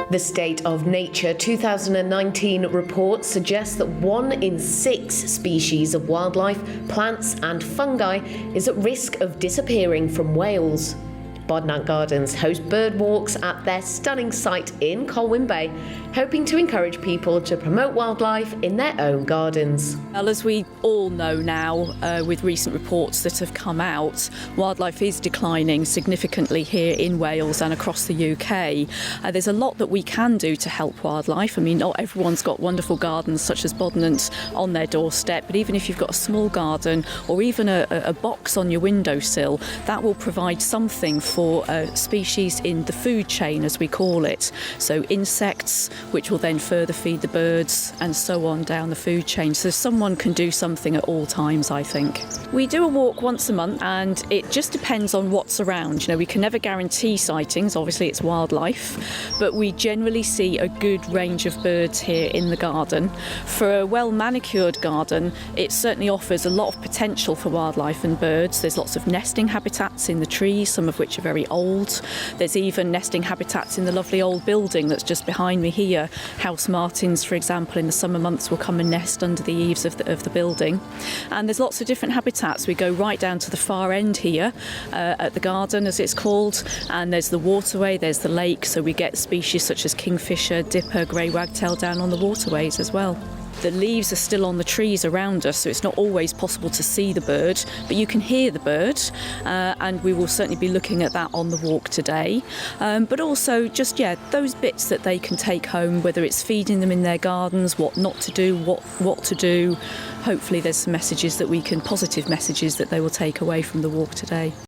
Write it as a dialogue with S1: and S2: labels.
S1: The State of Nature 2019 report suggests that 1 in 6 species of wildlife, plants and fungi is at risk of disappearing from Wales. Bodnant Gardens host bird walks at their stunning site in Colwyn Bay, hoping to encourage people to promote wildlife in their own gardens.
S2: Well, as we all know now, with recent reports that have come out, wildlife is declining significantly here in Wales and across the UK. There's a lot that we can do to help wildlife. I mean, not everyone's got wonderful gardens such as Bodnant on their doorstep, but even if you've got a small garden or even a box on your windowsill, that will provide something for species in the food chain, as we call it. So insects, which will then further feed the birds and so on down the food chain. So someone can do something at all times, I think. We do a walk once a month and it just depends on what's around. You know, we can never guarantee sightings, obviously it's wildlife, but we generally see a good range of birds here in the garden. For a well-manicured garden, it certainly offers a lot of potential for wildlife and birds. There's lots of nesting habitats in the trees, some of which are very old. There's even nesting habitats in the lovely old building that's just behind me here. House martins, for example, in the summer months will come and nest under the eaves of the building. And there's lots of different habitats. We go right down to the far end here at the garden, as it's called, and there's the waterway, there's the lake, so we get species such as kingfisher, dipper, grey wagtail down on the waterways as well. The leaves are still on the trees around us, so it's not always possible to see the bird, but you can hear the bird, and we will certainly be looking at that on the walk today. But also just, those bits that they can take home, whether it's feeding them in their gardens, what not to do, what to do. Hopefully there's some messages that positive messages that they will take away from the walk today.